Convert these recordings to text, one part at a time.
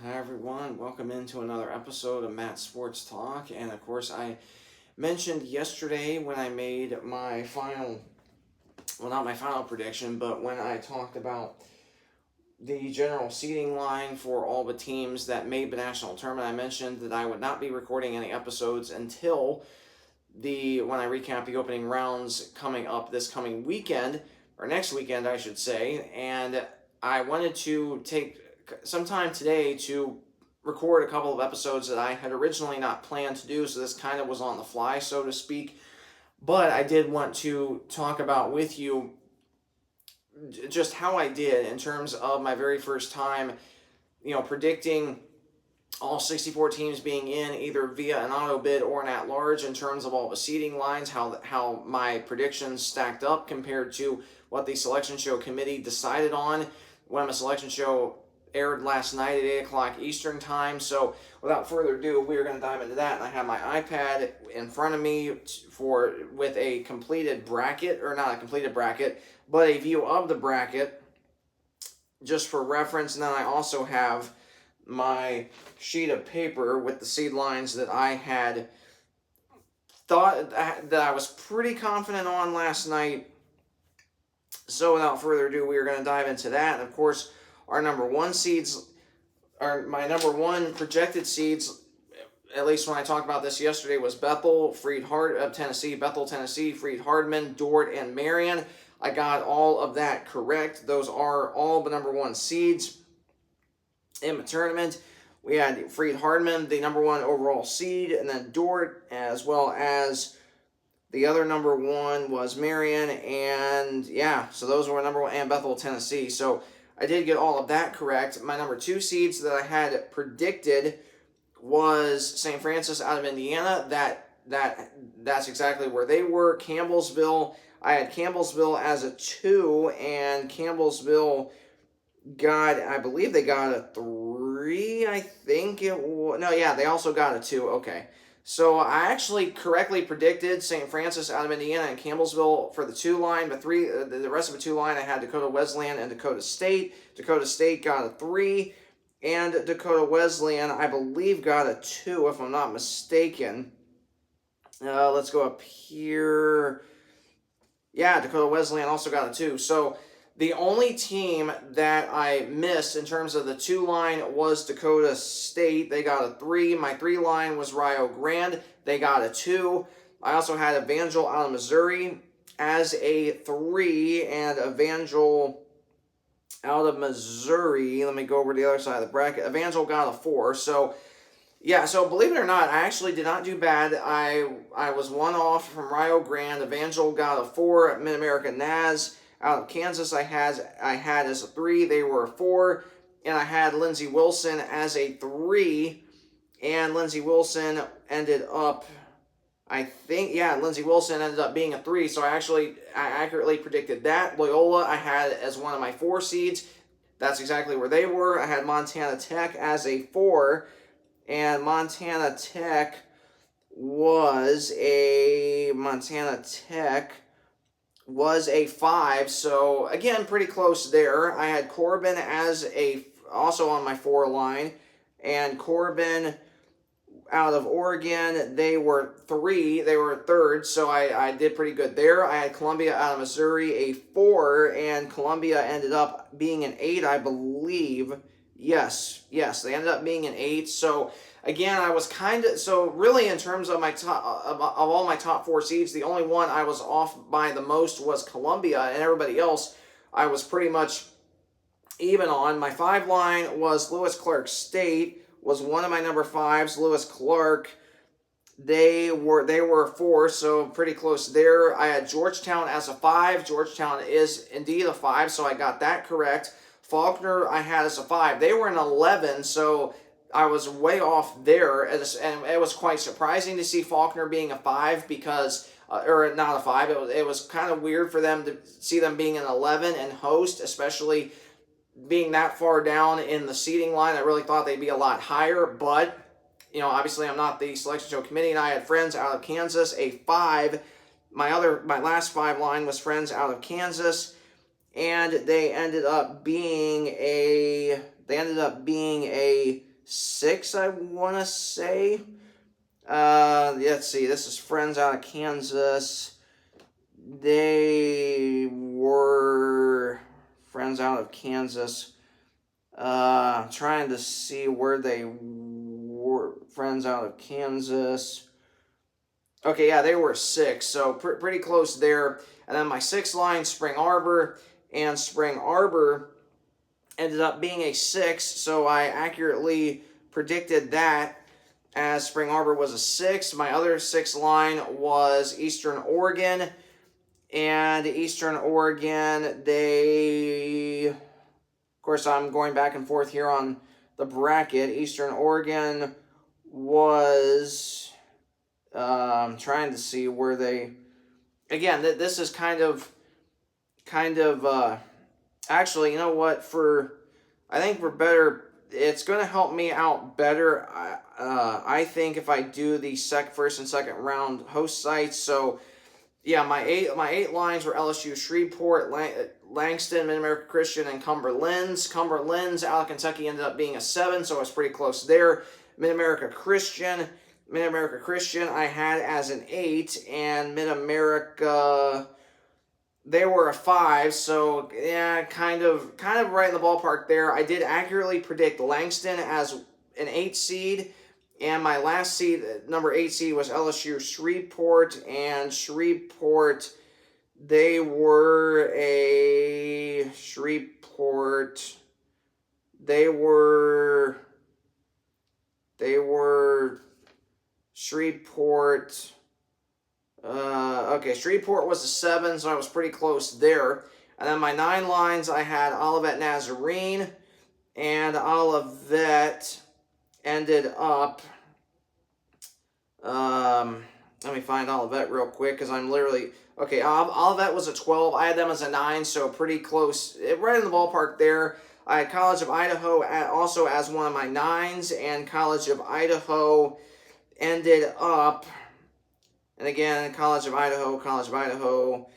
Hi everyone, welcome into another episode of Matt's Sports Talk. And of course, I mentioned yesterday when I made my not my final prediction, but when I talked about the general seeding line for all the teams that made the national tournament, I mentioned that I would not be recording any episodes until when I recap the opening rounds coming up this coming weekend, or next weekend, I should say. And I wanted to take some time today to record a couple of episodes that I had originally not planned to do, so this kind of was on the fly, so to speak. But I did want to talk about with you just how I did in terms of my very first time, predicting all 64 teams being in either via an auto bid or an at-large in terms of all the seeding lines, how my predictions stacked up compared to what the selection show committee decided on when the selection show aired last night at 8 o'clock Eastern time. So without further ado, we're going to dive into that. And I have my iPad in front of me with a completed bracket, or not a completed bracket, but a view of the bracket just for reference. And then I also have my sheet of paper with the seed lines that I had thought that I was pretty confident on last night. So without further ado, we are going to dive into that. And of course, my number one projected seeds, at least when I talked about this yesterday, was Bethel, Tennessee, Freed-Hardman, Dordt, and Marion. I got all of that correct. Those are all the number one seeds in the tournament. We had Freed-Hardman, the number one overall seed, and then Dordt, as well as the other number one was Marion, and so those were number one, and Bethel, Tennessee. So I did get all of that correct. My number two seeds that I had predicted was St. Francis out of Indiana. That's exactly where they were. Campbellsville, I had Campbellsville as a 2, and Campbellsville I believe they got a 3, I think it was. No, yeah, they also got a 2. Okay. So I actually correctly predicted St. Francis out of Indiana and Campbellsville for the 2 line, but the rest of the 2 line I had Dakota Wesleyan and Dakota State. Dakota State got a 3, and Dakota Wesleyan, I believe, got a 2, if I'm not mistaken. Let's go up here. Yeah, Dakota Wesleyan also got a 2. So the only team that I missed in terms of the 2 line was Dakota State. They got a 3. My 3 line was Rio Grande. They got a 2. I also had Evangel out of Missouri as a 3, and Evangel out of Missouri, let me go over to the other side of the bracket. Evangel got a 4. So believe it or not, I actually did not do bad. I was one off from Rio Grande. Evangel got a 4. Mid-America Naz out of Kansas, I had as a 3. They were a 4. And I had Lindsey Wilson as a 3. And Lindsey Wilson ended up, Lindsey Wilson ended up being a 3. So I accurately predicted that. Loyola, I had as one of my 4 seeds. That's exactly where they were. I had Montana Tech as a 4. And Montana Tech was a 5, so again, pretty close there. I had Corbin also on my 4 line, and Corbin out of Oregon, they were 3, they were 3rd, so I did pretty good there. I had Columbia out of Missouri, a 4, and Columbia ended up being an 8, I believe. Yes, they ended up being an 8, so again, I was really in terms of all my top 4 seeds, the only one I was off by the most was Columbia, and everybody else I was pretty much even on. My 5 line was Lewis Clark State, was one of my number 5s. Lewis Clark, they were 4, so pretty close there. I had Georgetown as a 5. Georgetown is indeed a 5, so I got that correct. Faulkner I had as a 5. They were an 11, so I was way off there, and it was quite surprising to see Faulkner being a 5 because, or not a 5, it was kind of weird for them to see them being an 11 and host, especially being that far down in the seating line. I really thought they'd be a lot higher, but, obviously I'm not the selection show committee, and I had Friends out of Kansas, a 5. My last 5 line was Friends out of Kansas, and they ended up being a 6, I want to say. Let's see. This is friends out of Kansas. They were friends out of Kansas. Trying to see where they were. Friends out of Kansas. Okay, yeah, they were 6, so pretty close there. And then my 6th line, Spring Arbor, and Spring Arbor ended up being a 6, so I accurately predicted that as Spring Arbor was a 6. My other 6th line was Eastern Oregon, and Eastern Oregon, they, of course, I'm going back and forth here on the bracket. Eastern Oregon was, trying to see where they, again, this is kind of, actually, you know what, I think for better, it's going to help me out better, I think, if I do the first and second round host sites. So, yeah, my eight lines were LSU, Shreveport, Langston, Mid-America Christian, and Cumberland's. Cumberland's out of Kentucky ended up being a 7, so I was pretty close there. Mid-America Christian, I had as an 8, and Mid-America, they were a 5, so yeah, kind of right in the ballpark there. I did accurately predict Langston as an 8 seed, and my last seed, number 8 seed, was LSU Shreveport, and Shreveport, they were Shreveport. Okay, Shreveport was a 7, so I was pretty close there. And then my 9 lines, I had Olivet Nazarene, and Olivet ended up, let me find Olivet real quick, because I'm literally, okay, Olivet was a 12, I had them as a 9, so pretty close, right in the ballpark there. I had College of Idaho also as one of my 9s, and College of Idaho ended up, and again, College of Idaho,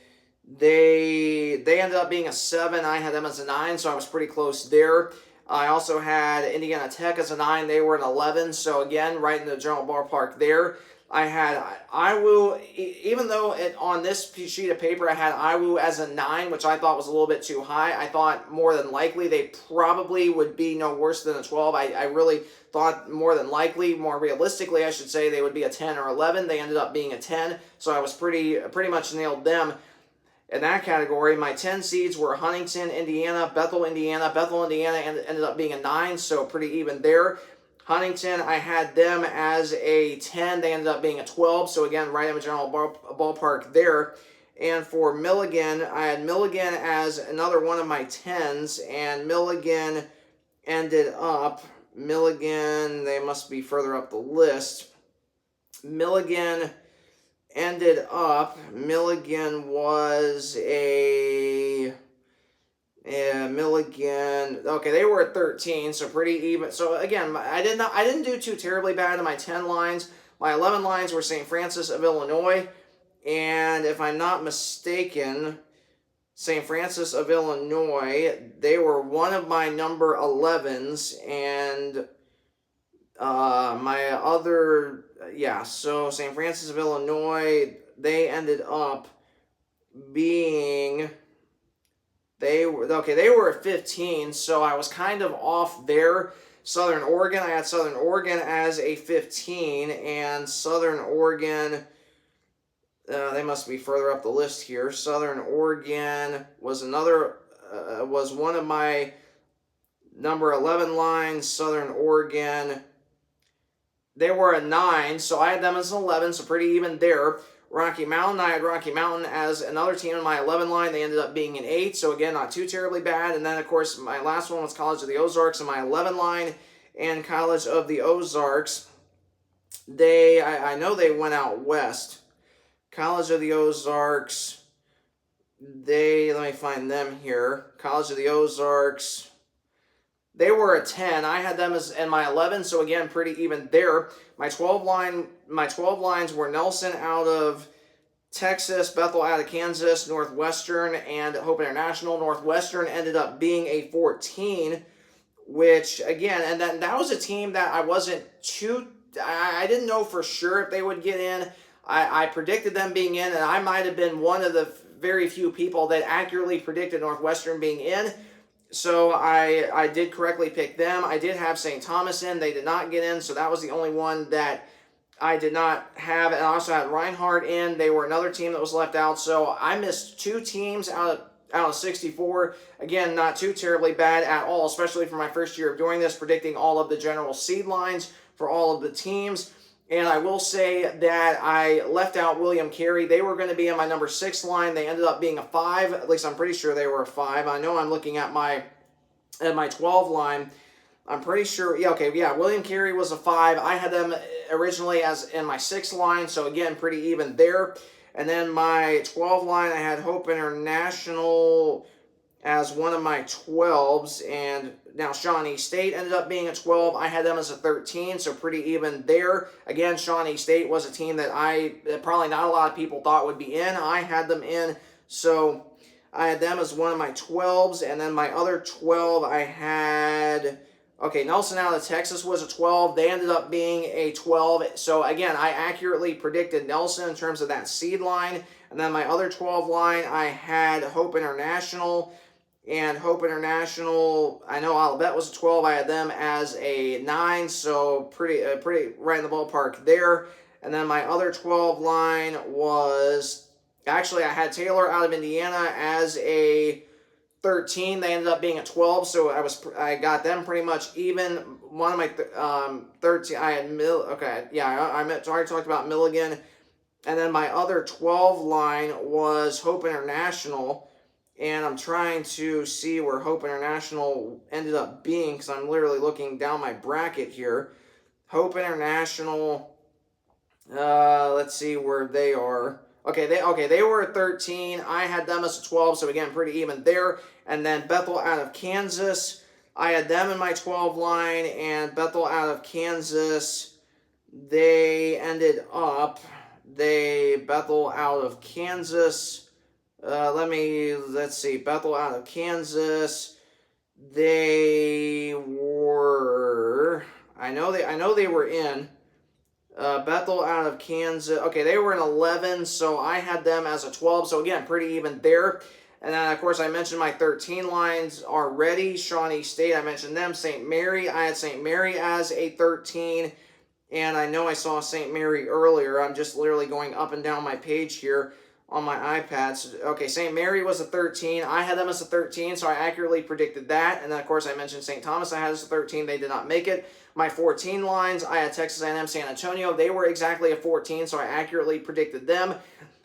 they ended up being a 7. I had them as a 9, so I was pretty close there. I also had Indiana Tech as a 9. They were an 11, so again, right in the general ballpark there. I had IWU, even though on this sheet of paper I had IWU as a 9, which I thought was a little bit too high. I thought more than likely they probably would be no worse than a 12. I really thought more than likely, more realistically, I should say, they would be a 10 or 11. They ended up being a 10, so I was pretty much nailed them. In that category, my 10 seeds were Huntington, Indiana, Bethel, Indiana. Bethel, Indiana ended up being a 9, so pretty even there. Huntington, I had them as a 10. They ended up being a 12, so again, right in the general ballpark there. And for Milligan, I had Milligan as another one of my 10s, and Milligan ended up, they must be further up the list. Milligan was a... Yeah, Milligan. Okay, they were at 13, so pretty even. So again, I didn't do too terribly bad in my 10 lines. My 11 lines were St. Francis of Illinois, and if I'm not mistaken, St. Francis of Illinois, they were one of my number 11s, and my other, so St. Francis of Illinois, they ended up being... They were at 15, so I was kind of off there. Southern Oregon, I had Southern Oregon as a 15, and Southern Oregon, they must be further up the list here. Southern Oregon was was one of my number 11 lines. Southern Oregon, they were a 9, so I had them as an 11, so pretty even there. Rocky Mountain, I had Rocky Mountain as another team in my 11 line. They ended up being an 8, so again, not too terribly bad. And then, of course, my last one was College of the Ozarks in my 11 line. And College of the Ozarks, I know they went out west. College of the Ozarks, let me find them here. College of the Ozarks, they were a 10. I had them as in my 11, so again, pretty even there. My 12 lines were Nelson out of Texas, Bethel out of Kansas, Northwestern, and Hope International. Northwestern ended up being a 14, which again, and then that was a team that I wasn't too, I didn't know for sure if they would get in. I predicted them being in, and I might have been one of the very few people that accurately predicted Northwestern being in. So I did correctly pick them. I did have St. Thomas in. They did not get in, so that was the only one that I did not have. And I also had Reinhart in. They were another team that was left out. So I missed 2 teams out of 64. Again, not too terribly bad at all, especially for my first year of doing this, predicting all of the general seed lines for all of the teams. And I will say that I left out William Carey. They were going to be in my number 6 line. They ended up being a 5. At least I'm pretty sure they were a 5. I know I'm looking at my 12 line. I'm pretty sure, William Carey was a 5. I had them originally as in my 6 line, so again, pretty even there. And then my 12 line, I had Hope International as one of my 12s, and now Shawnee State ended up being a 12. I had them as a 13, so pretty even there. Again, Shawnee State was a team that probably not a lot of people thought would be in. I had them in, so I had them as one of my 12s, and then my other 12 I had... Okay, Nelson out of Texas was a 12. They ended up being a 12. So, again, I accurately predicted Nelson in terms of that seed line. And then my other 12 line, I had Hope International. And Hope International, I know Olivet was a 12. I had them as a 9. So, pretty right in the ballpark there. And then my other 12 line was... Actually, I had Taylor out of Indiana as a 13. They ended up being a 12, so I got them pretty much even. One of my 13, I had I already talked about Milligan, and then my other 12 line was Hope International, and I'm trying to see where Hope International ended up being because I'm literally looking down my bracket here. Hope International, let's see where they are. They were a 13. I had them as a 12, so again, pretty even there. And then Bethel out of Kansas, I had them in my 12 line, and Bethel out of Kansas, Bethel out of Kansas, let's see, Bethel out of Kansas, they were, I know they were in. Bethel out of Kansas. Okay, they were an 11, so I had them as a 12. So, again, pretty even there. And then, of course, I mentioned my 13 lines already. Shawnee State, I mentioned them. St. Mary, I had St. Mary as a 13. And I know I saw St. Mary earlier. I'm just literally going up and down my page here on my iPad. So, okay, St. Mary was a 13. I had them as a 13, so I accurately predicted that. And then, of course, I mentioned St. Thomas. I had as a 13. They did not make it. My 14 lines, I had Texas A&M San Antonio. They were exactly a 14, so I accurately predicted them.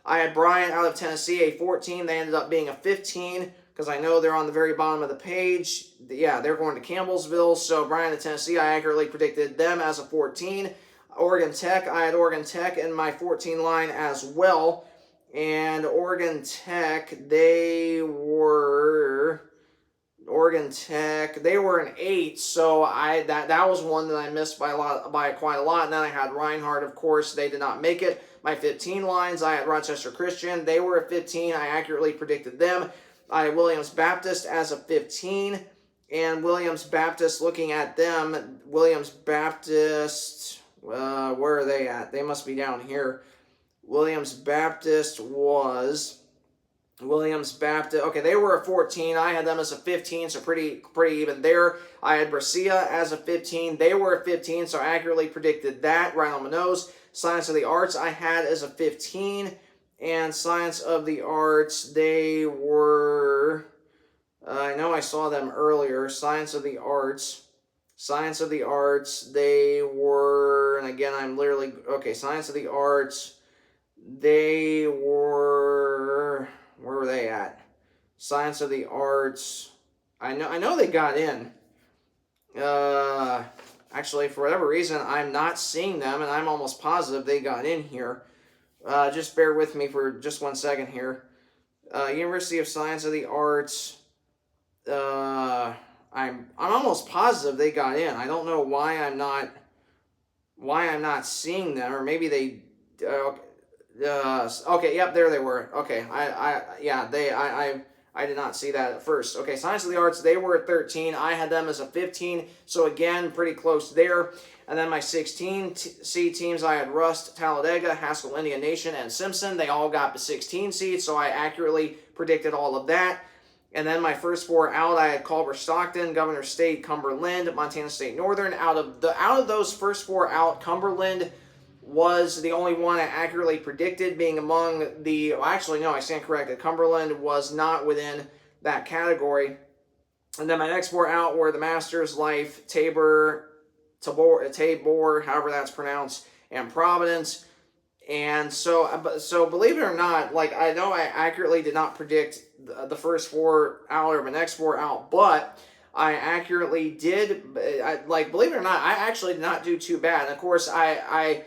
I had Bryant out of Tennessee, a 14. They ended up being a 15 because I know they're on the very bottom of the page. Yeah, they're going to Campbellsville, so Bryant of Tennessee, I accurately predicted them as a 14. Oregon Tech, I had Oregon Tech in my 14 line as well. And Oregon Tech, they were an 8, so that was one that I missed by quite a lot. And then I had Reinhart, of course, they did not make it. My 15 lines, I had Rochester Christian, they were a 15, I accurately predicted them. I had Williams Baptist as a 15, and Williams Baptist, looking at them, Williams Baptist, where are they at? They must be down here. Williams Baptist, okay, they were a 14. I had them as a 15, so pretty even there. I had Brescia as a 15. They were a 15, so I accurately predicted that, right on my nose. Science of the Arts, I had as a 15. And Science of the Arts, they were... I know I saw them earlier. Science of the Arts, they were... And again, I'm literally... Okay, Science of the Arts... They were... Where were they at? Science of the Arts. I know they got in. Actually, for whatever reason, I'm not seeing them, and I'm almost positive they got in here. Just bear with me for just 1 second here. University of Science of the Arts. I'm almost positive they got in. I don't know why I'm not seeing them, or maybe they. Okay, yep, there they were. Okay, I did not see that at first. Okay, Science of the Arts, they were at 13. I had them as a 15, so again, pretty close there. And then my 16 seed teams, I had Rust, Talladega, Haskell Indian Nation, and Simpson. They all got the 16 seeds, so I accurately predicted all of that. And then my first 4 out, I had Culver Stockton, Governor State, Cumberland, Montana State Northern. Out of those first 4 out, Cumberland was the only one I accurately predicted, being among the, well, actually, no, I stand corrected. Cumberland was not within that category. And then my next 4 out were the Masters, Life, Tabor, however that's pronounced, and Providence. And so believe it or not, like, I know I accurately did not predict the first 4 out or the next 4 out, but I accurately did, believe it or not, I actually did not do too bad. And of course, I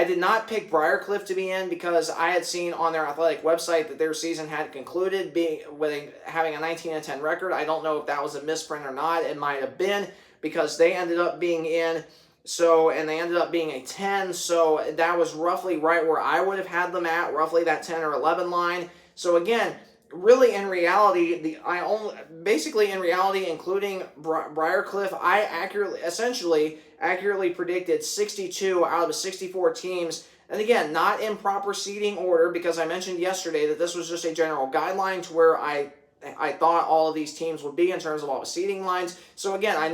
did not pick Briar Cliff to be in because I had seen on their athletic website that their season had concluded having a 19-10 record. I don't know if that was a misprint or not. It might have been because they ended up being in. And they ended up being a 10. So that was roughly right where I would have had them at, roughly that 10 or 11 line. So again, really in reality, including Briar Cliff, I accurately predicted 62 out of the 64 teams. And again, not in proper seeding order, because I mentioned yesterday that this was just a general guideline to where I thought all of these teams would be in terms of all the seeding lines. So again, I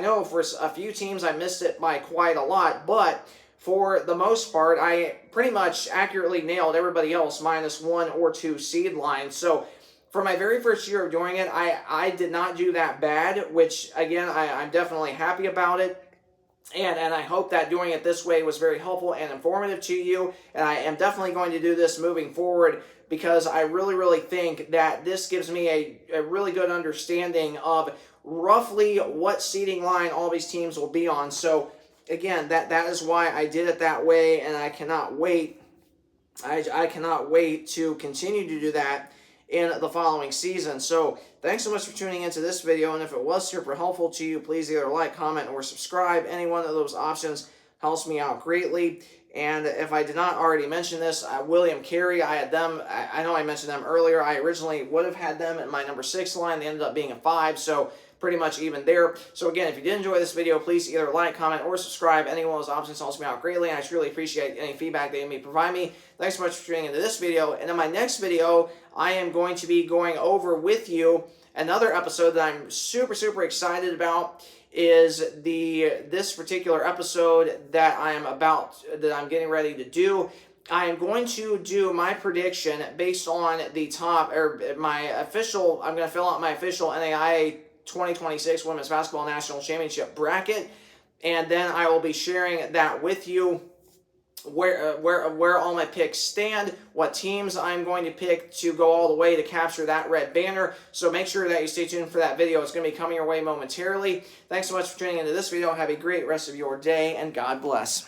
know for a few teams I missed it by quite a lot, but for the most part, I pretty much accurately nailed everybody else minus 1 or 2 seed lines. So for my very first year of doing it, I did not do that bad, which again, I'm definitely happy about it. And I hope that doing it this way was very helpful and informative to you. And I am definitely going to do this moving forward because I really, really think that this gives me a really good understanding of roughly what seeding line all these teams will be on. So again, that is why I did it that way, and I cannot wait. I cannot wait to continue to do that in the following season. So thanks so much for tuning into this video, and if it was super helpful to you, please either like, comment, or subscribe. Any one of those options helps me out greatly. And if I did not already mention this, William Carey, I had them, I know I mentioned them earlier. I originally would have had them in my number 6 line. They ended up being a 5, so pretty much even there. So again, if you did enjoy this video, please either like, comment, or subscribe. Any one of those options helps me out greatly, and I truly appreciate any feedback that you may provide me. Thanks so much for tuning into this video. And in my next video, I am going to be going over with you another episode that I'm super, super excited about. Is this particular episode that I'm getting ready to do. I am going to do my prediction based on I'm going to fill out my official NAIA 2026 Women's Basketball National Championship bracket, and then I will be sharing that with you, where all my picks stand, what teams I'm going to pick to go all the way to capture that red banner. So make sure that you stay tuned for that video. It's going to be coming your way momentarily. Thanks so much for tuning into this video. Have a great rest of your day, and God bless.